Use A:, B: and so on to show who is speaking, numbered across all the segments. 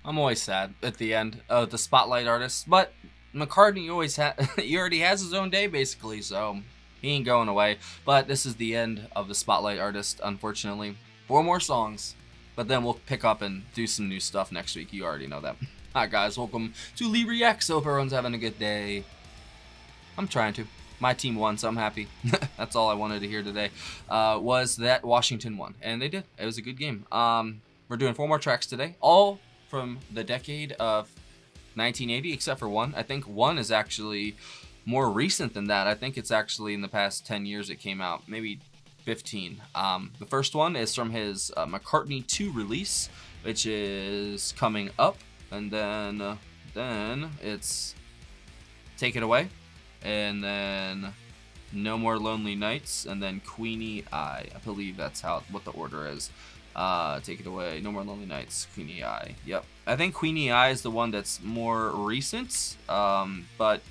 A: I'm always sad at the end of the spotlight artist, but McCartney always he already has his own day basically, so he ain't going away. But this is the end of the spotlight artist, unfortunately. 4 more songs, but then we'll pick up and do some new stuff next week. You already know that. Alright guys, welcome to Lee Reacts. Hope everyone's having a good day. I'm trying to. My team won, so I'm happy. That's all I wanted to hear today. Was that Washington won, and they did. It was a good game. We're doing 4 more tracks today, all from the decade of 1980, except for one. I think one is actually more recent than that. I think it's actually in the past 10 years it came out, maybe 15. The first one is from his McCartney 2 release, which is coming up, and then it's Take It Away, and then No More Lonely Nights, and then Queenie I believe that's what the order is. Take It Away, No More Lonely Nights, Queenie I. Yep. I think Queenie I is the one that's more recent, but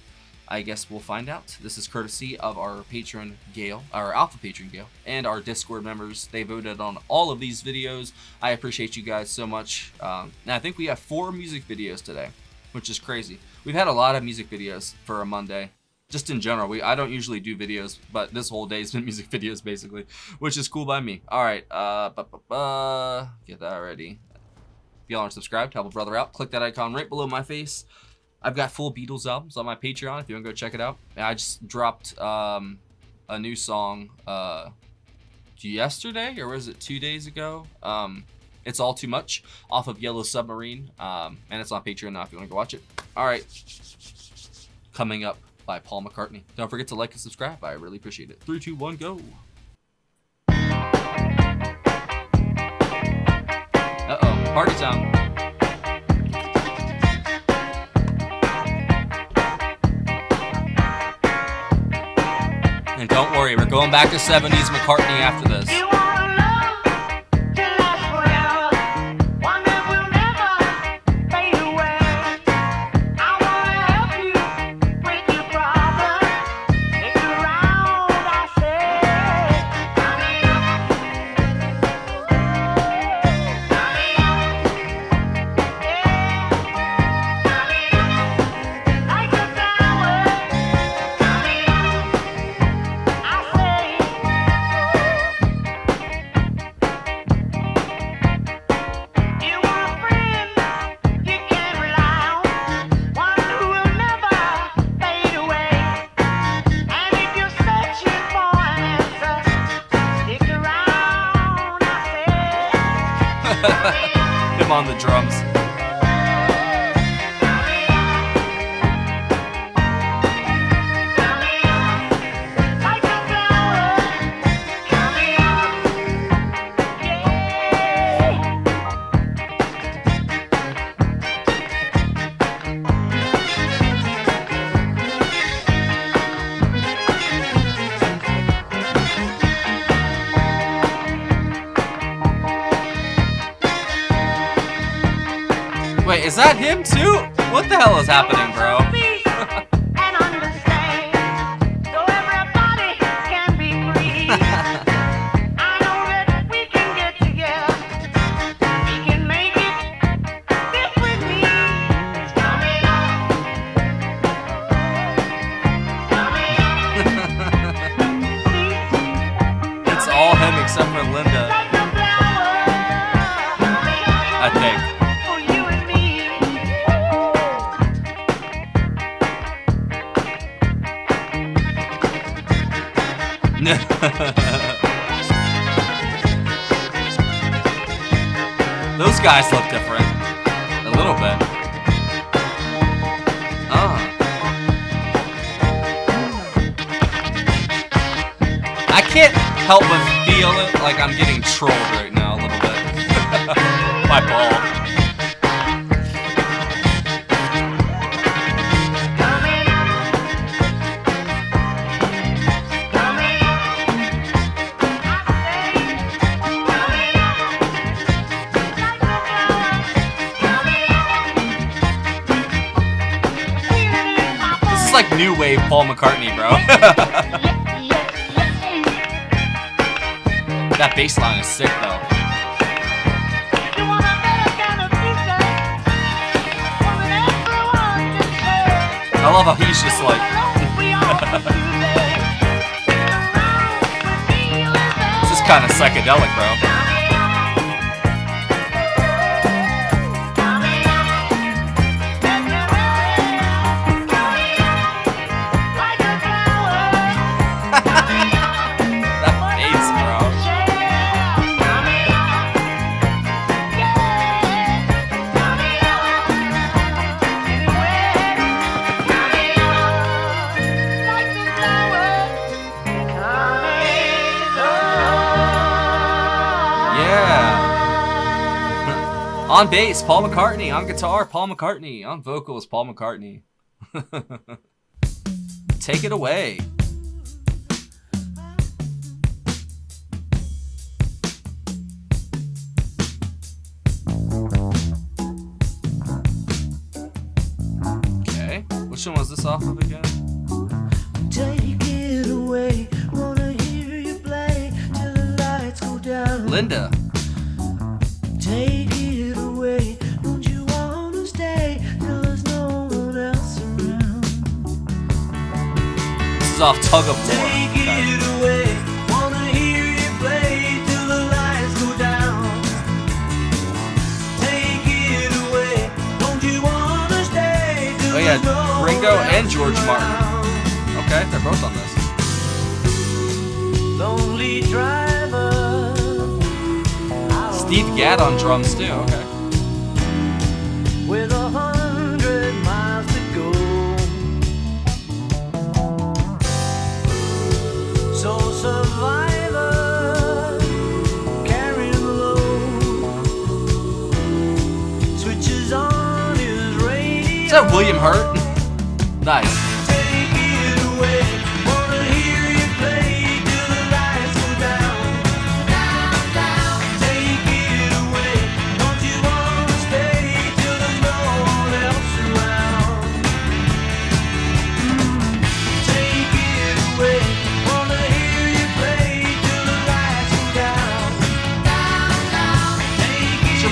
A: I guess we'll find out. This is courtesy of our patron Gail, our alpha patron Gail, and our Discord members. They voted on all of these videos. I appreciate you guys so much. And I think we have 4 music videos today, which is crazy. We've had a lot of music videos for a Monday. Just in general, I don't usually do videos, but this whole day's been music videos basically, which is cool by me. All right, get that ready. If y'all aren't subscribed, help a brother out. Click that icon right below my face. I've got full Beatles albums on my Patreon if you want to go check it out. I just dropped a new song yesterday, or was it 2 days ago? It's All Too Much off of Yellow Submarine, and it's on Patreon now if you want to go watch it. All right, coming up by Paul McCartney. Don't forget to like and subscribe. I really appreciate it. 3, 2, 1, go. Uh-oh, party time. And don't worry, we're going back to 70s McCartney after this. Him on the drums. Wait, is that him too? What the hell is happening, bro? It's all him except for Linda, I think. Those guys look different. A little bit. I can't help but feel it like I'm getting trolled right now a little bit. By Paul. Like new wave Paul McCartney, bro. That bass line is sick though. love how he's just like. This is kind of psychedelic, bro. On bass, Paul McCartney. On guitar, Paul McCartney. On vocals, Paul McCartney. Take it away. Okay, which one was this off of again?
B: Take it away. Wanna hear you play till the lights go down.
A: Linda.
B: Take it away, don't you wanna stay till there's no one else around?
A: This is off Tug of War.
B: Take it away, wanna hear you play till the lights go down. Take it away, don't you wanna stay till
A: yeah, Ringo and George Martin. Okay, they're both on this.
B: Lonely driver.
A: Steve Gadd on drums too, okay.
B: With 100 miles to go. So survivor, carrying the load. Switches on his radio.
A: Is that William Hurt? Nice.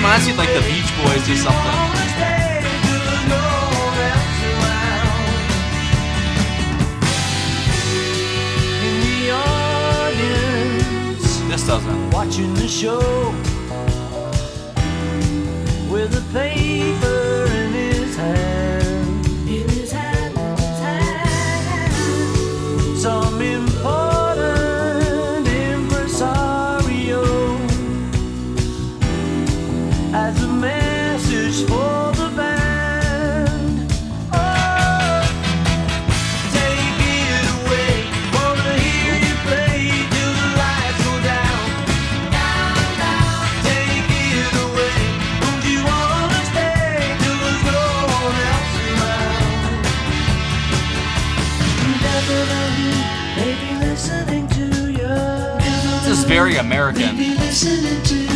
A: Reminds you of like the Beach Boys or something.
B: In the audience,
A: this doesn't.
B: Watching the show with a paper in his hand. In his hand, Some important impresario as a message for the band. Oh, take it away. Wanna hear you play till the lights go down. Down, down. Take it away. Don't you wanna stay till there's no one else around? Definitely, maybe listening to you.
A: This is very American.
B: Maybe listening to you.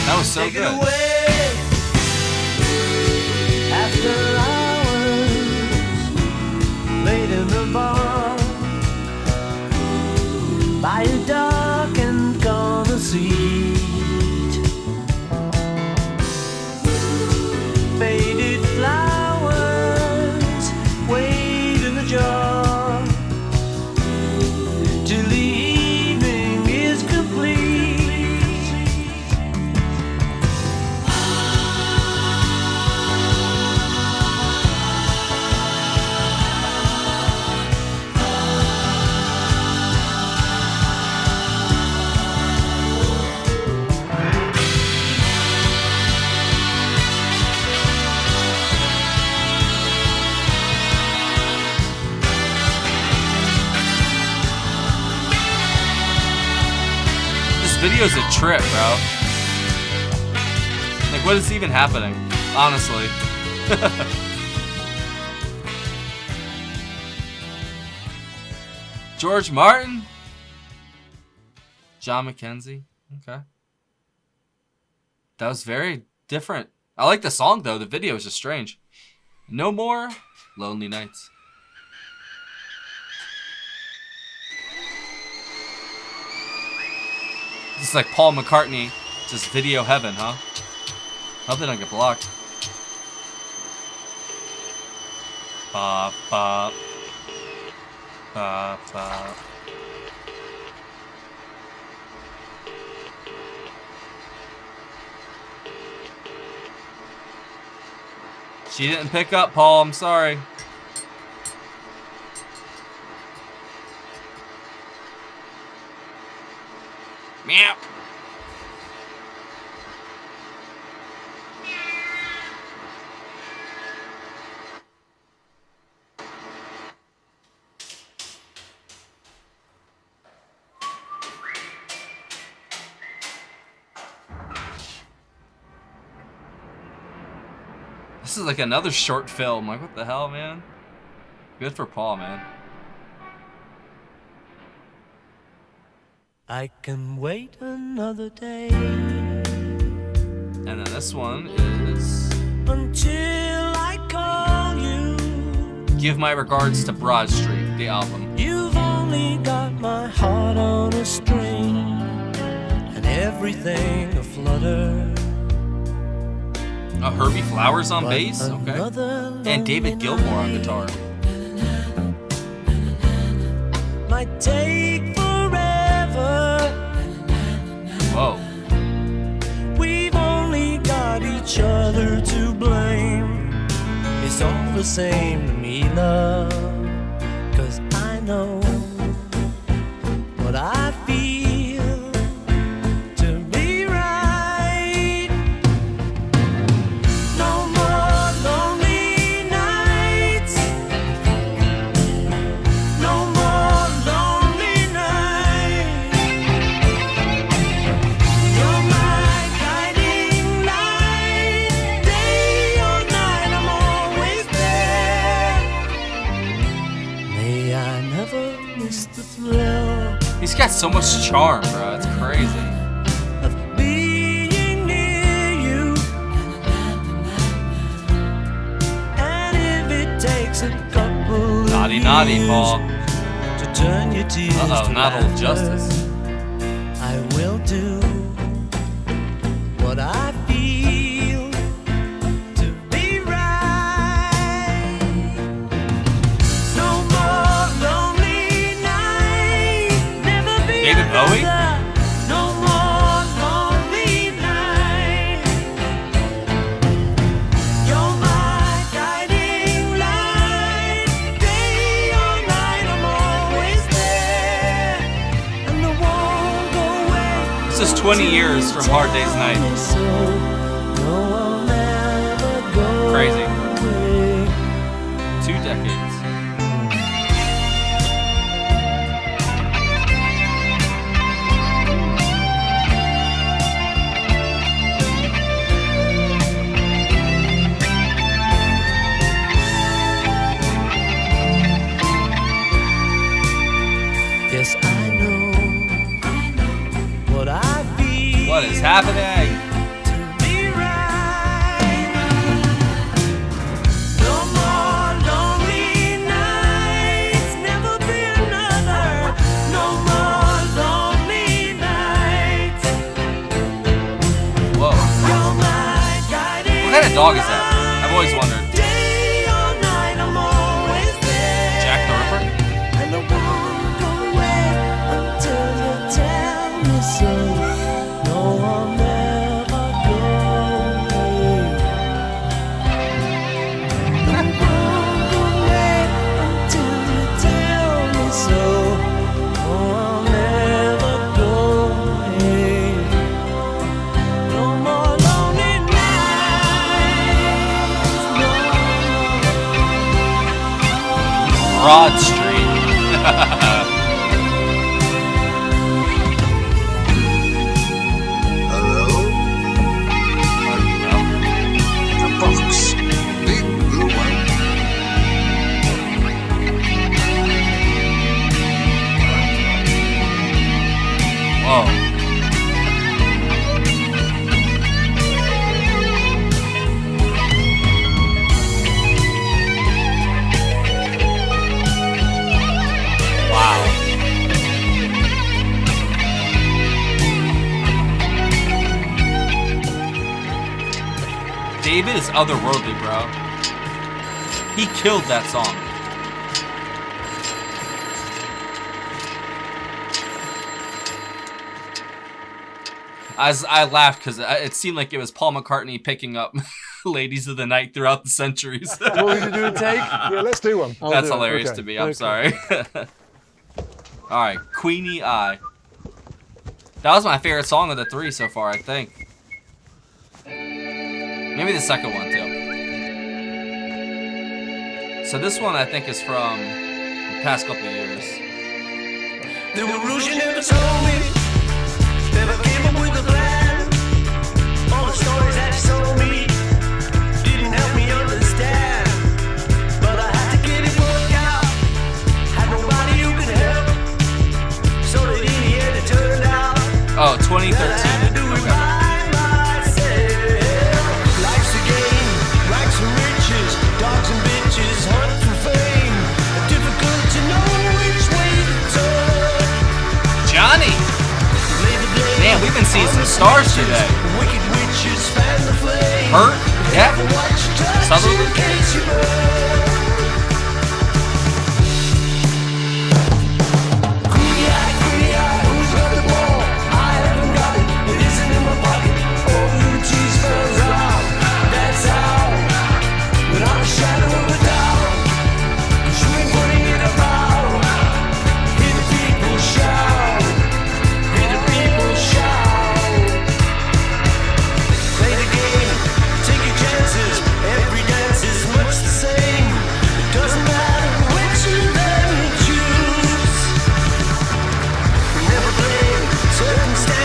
A: That was so good.
B: After hours, late in the bar, by a dark and corner seat, faded flowers wait in the jar till the evening is complete.
A: This video's a trip, bro. Like, what is even happening? Honestly. George Martin? John McKenzie? Okay. That was very different. I like the song, though. The video is just strange. No More Lonely Nights. It's like Paul McCartney, just video heaven, huh? Hope they don't get blocked. Bop, bop. Bop, bop. She didn't pick up, Paul. I'm sorry. Meow. This is like another short film. Like, what the hell, man? Good for Paul, man.
B: I can wait another day.
A: And then this one is
B: until I call you.
A: Give My Regards to Broad Street, the album.
B: You've only got my heart on a string and everything aflutter.
A: Herbie Flowers on bass, okay. And David Gilmour on guitar.
B: Might take forever.
A: Whoa.
B: We've only got each other to blame. It's all the same to me, love. 'Cause I know what I feel to be right. No more lonely nights. No more lonely nights. You're my guiding light. Day or night, I'm always there. May I never miss the thrill
A: He's got so much charm, bro. It's crazy.
B: of being near you. And if it takes a couple
A: Naughty,
B: of
A: naughty,
B: years
A: Paul.
B: to turn your tears
A: Uh-oh,
B: to
A: not old
B: laughter,
A: Justice.
B: I will do what I feel to be right. No more lonely nights. Never be
A: David Bowie?
B: another. No more lonely nights. You're my guiding light. Day or night, I'm always there. And I won't go away.
A: This is 20 years from Hard Day's Night.
B: So, no, I'll never go
A: Crazy.
B: away.
A: 2 decades.
B: Yes, I know what I feel
A: What is happening?
B: to be right. No more lonely nights, never be another. No more lonely nights.
A: Whoa.
B: You're my guiding
A: What kind of dog is that? I've always wondered.
B: Day or night, I'm always there.
A: Jack the Ripper?
B: And I won't go away until you tell me so. No, I'll never go away. I won't go away until you tell me so. No, I'll never go away. No more lonely nights. No
A: shit is otherworldly, bro. He killed that song. I laughed because it seemed like it was Paul McCartney picking up Ladies of the Night throughout the centuries.
C: You want me to do a take? Yeah, let's do one.
A: That's hilarious to me. I'm sorry. All right, Queenie, I. That was my favorite song of the three so far, I think. Maybe the second one too. So this one I think is from the past couple of years.
B: The rules you never told me, never came up with a plan. All the stories that you told me didn't help me understand. But I had to get it worked out. Had nobody who could help. So that in the end it turned out.
A: Oh, 2013. Okay.
B: Life's a game, rags and riches, dogs and bitches, hunt for fame. Difficult to know which way to turn.
A: Johnny! Man, we've been seeing some stars today.
B: Wicked witches fan the flame.
A: Hurt? Yeah. Sutherland?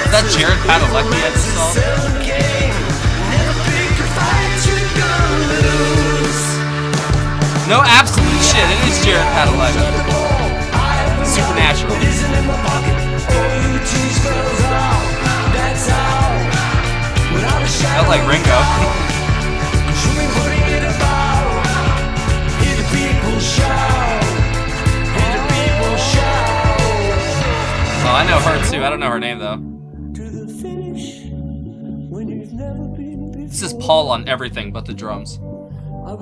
A: Is that Jared Padalecki at this song? No absolute shit, it is Jared Padalecki. Supernatural. Felt like Ringo. Oh, I know her too. I don't know her name though. This is Paul on everything but the drums. Oh,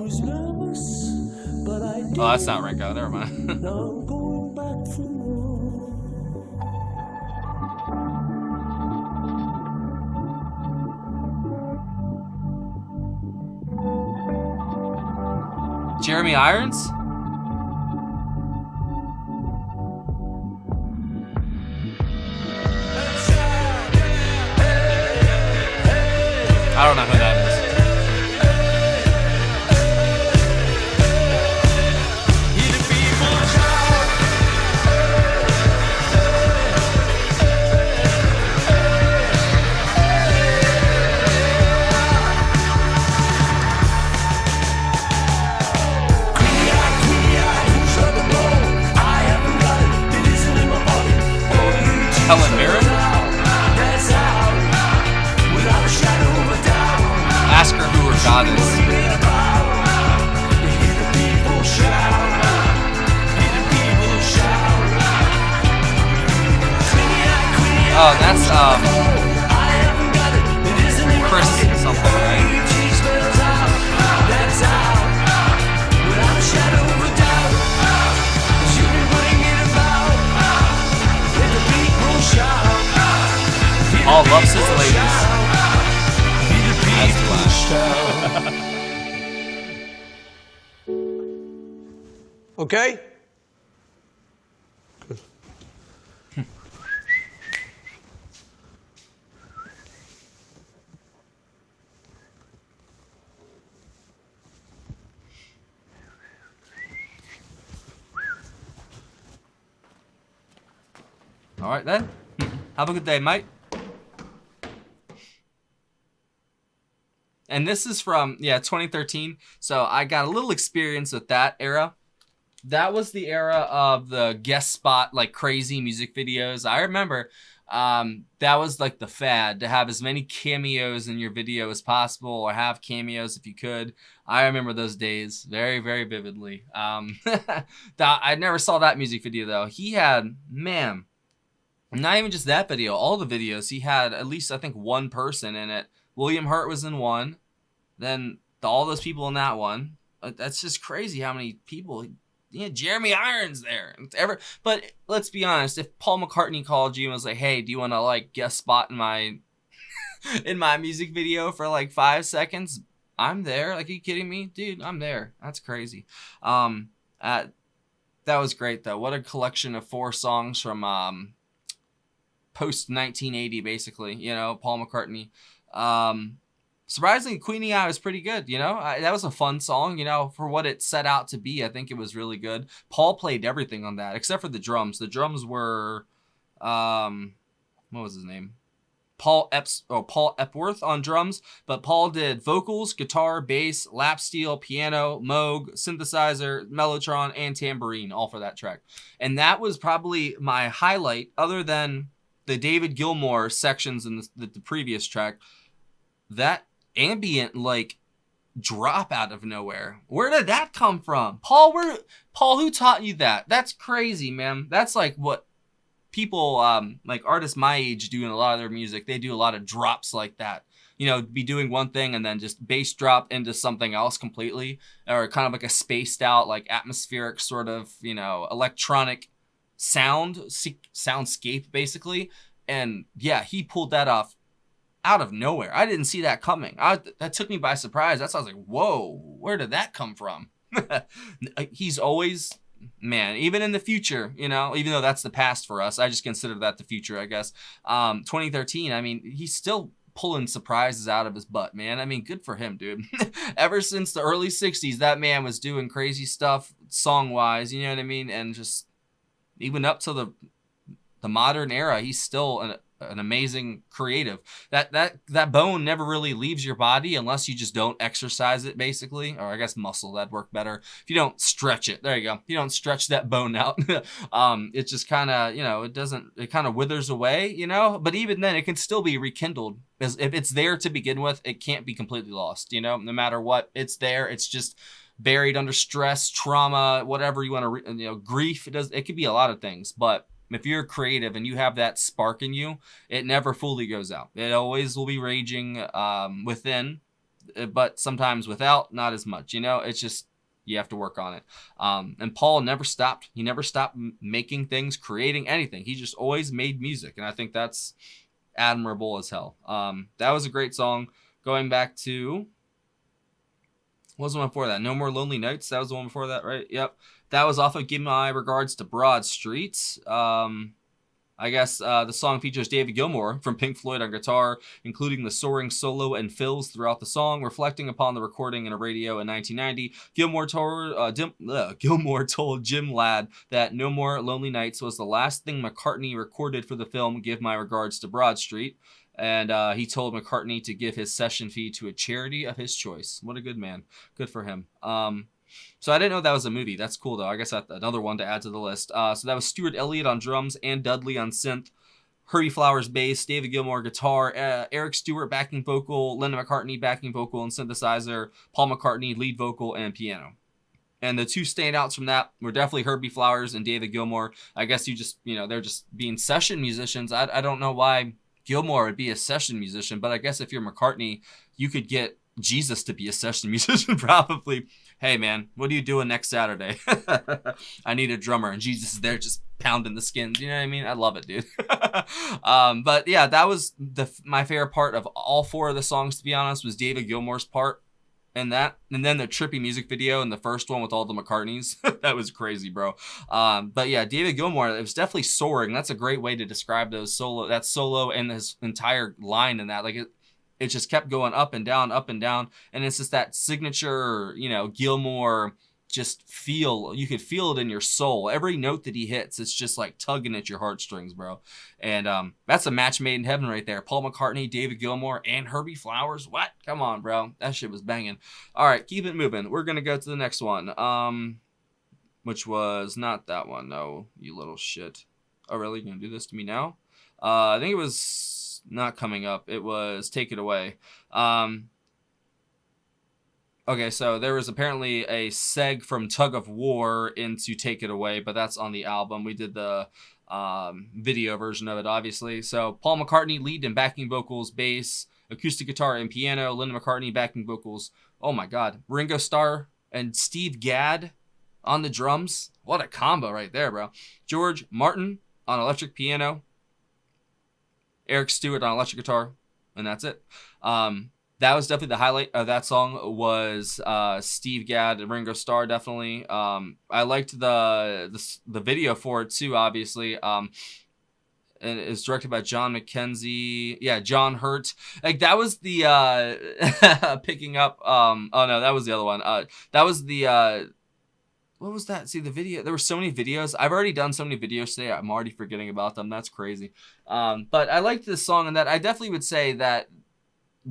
A: that's not Ringo. Never mind. Jeremy Irons? I don't know who that is. Helen Mirren? Ask her who her god is. Oh, that's Chris something, right? All loves his ladies.
C: Okay? Good.
A: All right then. Have a good day, mate. And this is from, 2013. So I got a little experience with that era. That was the era of the guest spot, like crazy music videos. I remember that was like the fad, to have as many cameos in your video as possible, or have cameos if you could. I remember those days very, very vividly. I never saw that music video though. He had, man, not even just that video, all the videos, he had at least, I think, one person in it. William Hurt was in one. Then all those people in that one. That's just crazy how many people. Yeah, Jeremy Irons there. But let's be honest. If Paul McCartney called you and was like, "Hey, do you want to like guest spot in my music video for like 5 seconds?" I'm there. Like, are you kidding me, dude? I'm there. That's crazy. That was great though. What a collection of 4 songs from post 1980, basically. You know, Paul McCartney. Surprisingly, Queenie Eye was pretty good, you know? That was a fun song, you know, for what it set out to be. I think it was really good. Paul played everything on that, except for the drums. The drums were, what was his name? Paul Epworth on drums, but Paul did vocals, guitar, bass, lap steel, piano, Moog, synthesizer, mellotron, and tambourine, all for that track. And that was probably my highlight, other than the David Gilmour sections in the previous track. That ambient like drop out of nowhere. Where did that come from? Paul, who taught you that? That's crazy, man. That's like what people like artists my age do in a lot of their music. They do a lot of drops like that. You know, be doing one thing and then just bass drop into something else completely, or kind of like a spaced out, like atmospheric sort of, you know, electronic soundscape basically. And yeah, he pulled that off out of nowhere. I didn't see that coming. That took me by surprise. That's why I was like, whoa, where did that come from? He's always, man, even in the future, you know, even though that's the past for us, I just consider that the future, I guess. 2013, I mean, he's still pulling surprises out of his butt, man. I mean, good for him, dude. Ever since the early 60s, that man was doing crazy stuff song-wise, you know what I mean? And just even up to the modern era, he's still an amazing creative. That bone never really leaves your body unless you just don't exercise it, basically, or I guess muscle, that'd work better. If you don't stretch it, there you go. If you don't stretch that bone out, it just kind of, you know, it kind of withers away, you know. But even then, it can still be rekindled. Because if it's there to begin with, it can't be completely lost, you know. No matter what, it's there. It's just buried under stress, trauma, whatever you want to, you know, grief. It could be a lot of things, but if you're creative and you have that spark in you, it never fully goes out. It always will be raging within, but sometimes without, not as much. You know, it's just, you have to work on it. And Paul never stopped. He never stopped making things, creating anything. He just always made music. And I think that's admirable as hell. That was a great song. Going back to, what was the one before that? No More Lonely Nights. That was the one before that, right? Yep. That was off of Give My Regards to Broad Street. I guess the song features David Gilmour from Pink Floyd on guitar, including the soaring solo and fills throughout the song, reflecting upon the recording in a radio in 1990. Gilmour told Jim Ladd that No More Lonely Nights was the last thing McCartney recorded for the film Give My Regards to Broad Street. And he told McCartney to give his session fee to a charity of his choice. What a good man. Good for him. So I didn't know that was a movie. That's cool, though. I guess that's another one to add to the list. So that was Stuart Elliott on drums, Ann Dudley on synth, Herbie Flowers bass, David Gilmour guitar, Eric Stewart backing vocal, Linda McCartney backing vocal and synthesizer, Paul McCartney lead vocal and piano. And the two standouts from that were definitely Herbie Flowers and David Gilmour. I guess they're just being session musicians. I don't know why Gilmour would be a session musician, but I guess if you're McCartney, you could get Jesus to be a session musician probably. Hey man, what are you doing next Saturday? I need a drummer, and Jesus is there just pounding the skins. You know what I mean? I love it, dude. But yeah, that was my favorite part of all 4 of the songs, to be honest, was David Gilmour's part in that, and then the trippy music video in the first one with all the McCartneys. That was crazy, bro. But yeah, David Gilmour, it was definitely soaring. That's a great way to describe that solo and his entire line in that. Like it just kept going up and down, and it's just that signature, you know, Gilmour just feel. You could feel it in your soul. Every note that he hits, it's just like tugging at your heartstrings, bro. And that's a match made in heaven right there. Paul McCartney, David Gilmour, and Herbie Flowers. What? Come on, bro. That shit was banging. All right, keep it moving. We're gonna go to the next one, which was not that one. No, you little shit. Oh, really? You're gonna do this to me now? I think it was not coming up. It was Take It Away. Okay, so there was apparently a seg from Tug of War into Take It Away, but that's on the album. We did the video version of it, obviously. So Paul McCartney lead and backing vocals, bass, acoustic guitar and piano, Linda McCartney backing vocals. Oh my God. Ringo Starr and Steve Gadd on the drums. What a combo right there, bro. George Martin on electric piano. Eric Stewart on electric guitar. And that's it. That was definitely the highlight of that song was Steve Gadd and Ringo Starr, definitely. I liked the video for it too, obviously. And it's directed by John McKenzie. Yeah, John Hurt. Like that was the picking up. Oh no, that was the other one. That was the what was that? See the video. There were so many videos. I've already done so many videos today. I'm already forgetting about them. That's crazy. But I liked this song, and that I definitely would say that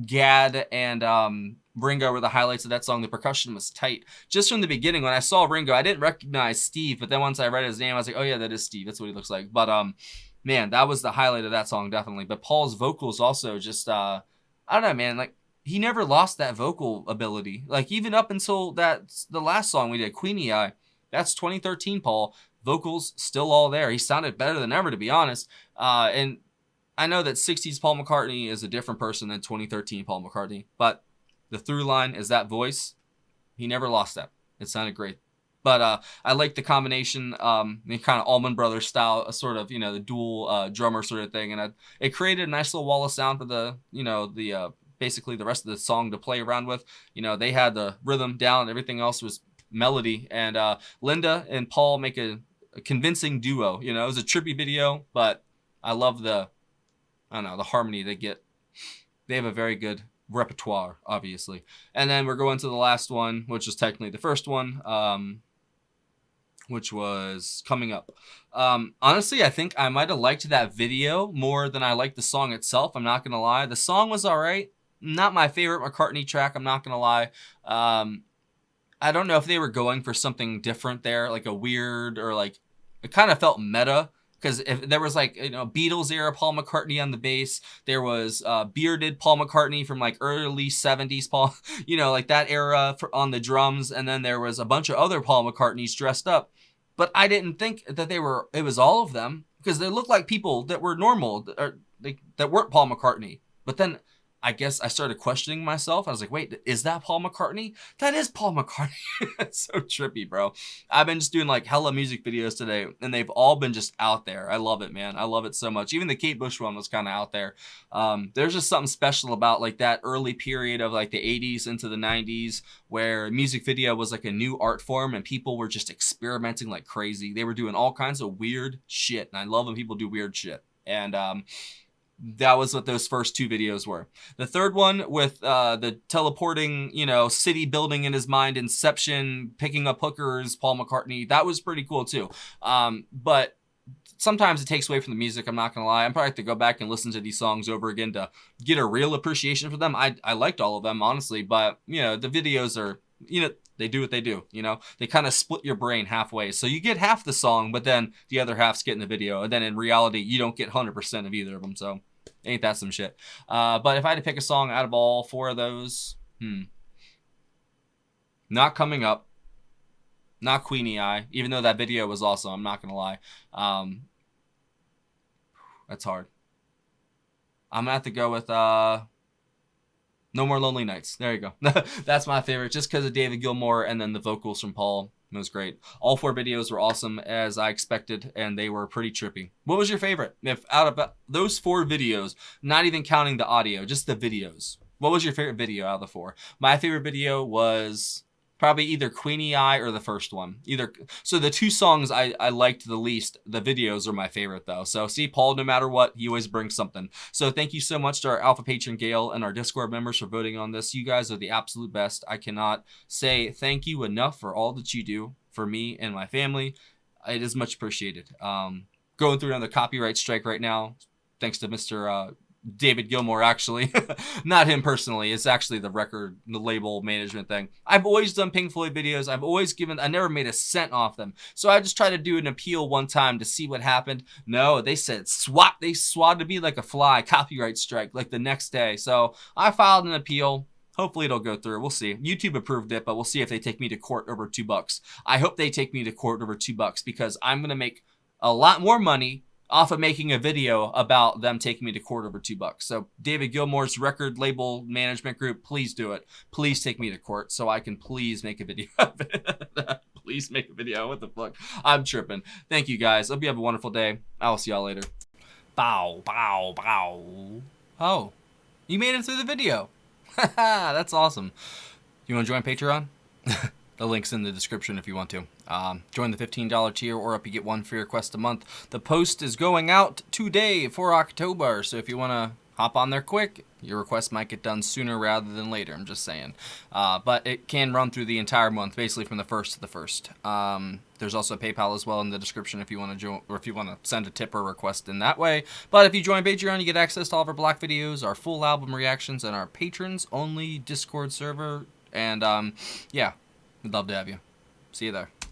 A: Gadd and Ringo were the highlights of that song. The percussion was tight. Just from the beginning, when I saw Ringo, I didn't recognize Steve, but then once I read his name, I was like, oh yeah, that is Steve. That's what he looks like. But man, that was the highlight of that song, definitely. But Paul's vocals also just, I don't know, man. Like, he never lost that vocal ability. Like, even up until the last song we did, Queenie Eye, that's 2013 Paul. Vocals still all there. He sounded better than ever, to be honest. And I know that 60s Paul McCartney is a different person than 2013 Paul McCartney, but the through line is that voice. He never lost that. It sounded great. But I like the combination, the kind of Allman Brothers style, sort of, the dual drummer sort of thing. And it created a nice little wall of sound for the basically the rest of the song to play around with. They had the rhythm down. Everything else was melody. And Linda and Paul make a convincing duo. It was a trippy video, but I love the harmony they get. They have a very good repertoire, obviously. And then we're going to the last one, which is technically the first one, which was Coming Up. Honestly, I think I might have liked that video more than I liked the song itself. I'm not going to lie. The song was all right. Not my favorite McCartney track. I'm not going to lie. I don't know if they were going for something different there, like a weird or like it kind of felt meta. Because if there was like, Beatles era Paul McCartney on the bass, there was bearded Paul McCartney from like early 70s Paul, like that era on the drums. And then there was a bunch of other Paul McCartneys dressed up. But I didn't think that it was all of them, because they looked like people that were normal, or that weren't Paul McCartney. But then I guess I started questioning myself. I was like, wait, is that Paul McCartney? That is Paul McCartney. It's so trippy, bro. I've been just doing like hella music videos today, and they've all been just out there. I love it, man. I love it so much. Even the Kate Bush one was kind of out there. There's just something special about like that early period of like the 80s into the 90s where music video was like a new art form and people were just experimenting like crazy. They were doing all kinds of weird shit, and I love when people do weird shit. And that was what those first two videos were. The third one with the teleporting, city building in his mind, Inception, picking up hookers, Paul McCartney, that was pretty cool too. But sometimes it takes away from the music, I'm not going to lie. I'm probably have to go back and listen to these songs over again to get a real appreciation for them. I liked all of them, honestly, but, the videos are, they do what they do, They kind of split your brain halfway. So you get half the song, but then the other half's getting the video. And then in reality, you don't get 100% of either of them. So ain't that some shit. But if I had to pick a song out of all four of those, not Coming Up, not Queenie Eye, even though that video was awesome, I'm not going to lie. That's hard. I'm going to have to go with No More Lonely Nights. There you go. That's my favorite, just because of David Gilmour and then the vocals from Paul. It was great. All four videos were awesome, as I expected, and they were pretty trippy. What was your favorite? If out of those four videos, not even counting the audio, just the videos, what was your favorite video out of the four? My favorite video was probably either Queenie Eye or the first one. So the two songs I liked the least, the videos are my favorite though. So see, Paul, no matter what, he always brings something. So thank you so much to our Alpha Patron Gail and our Discord members for voting on this. You guys are the absolute best. I cannot say thank you enough for all that you do for me and my family. It is much appreciated. Going through another copyright strike right now, thanks to Mr. David Gilmour, actually. Not him personally. It's actually the label management thing. I've always done Pink Floyd videos. I never made a cent off them. So I just tried to do an appeal one time to see what happened. No, they said swat. They swatted me like a fly. Copyright strike like the next day. So I filed an appeal. Hopefully it'll go through. We'll see. YouTube approved it, but we'll see if they take me to court over $2. I hope they take me to court over $2 because I'm going to make a lot more money off of making a video about them taking me to court over $2. So David Gilmour's record label management group, please do it. Please take me to court so I can please make a video of it. Please make a video. What the fuck? I'm tripping. Thank you guys. Hope you have a wonderful day. I'll see y'all later. Bow, bow, bow. Oh, you made it through the video. That's awesome. You want to join Patreon? The link's in the description if you want to. Join the $15 tier or up you get one free request a month. The post is going out today for October, so if you want to hop on there quick, your request might get done sooner rather than later, I'm just saying. But it can run through the entire month, basically from the 1st to the 1st. There's also PayPal as well in the description if you want to join, or if you want to send a tip or request in that way. But if you join Patreon, you get access to all of our Black videos, our full album reactions, and our patrons-only Discord server. And, yeah. We'd love to have you. See you there.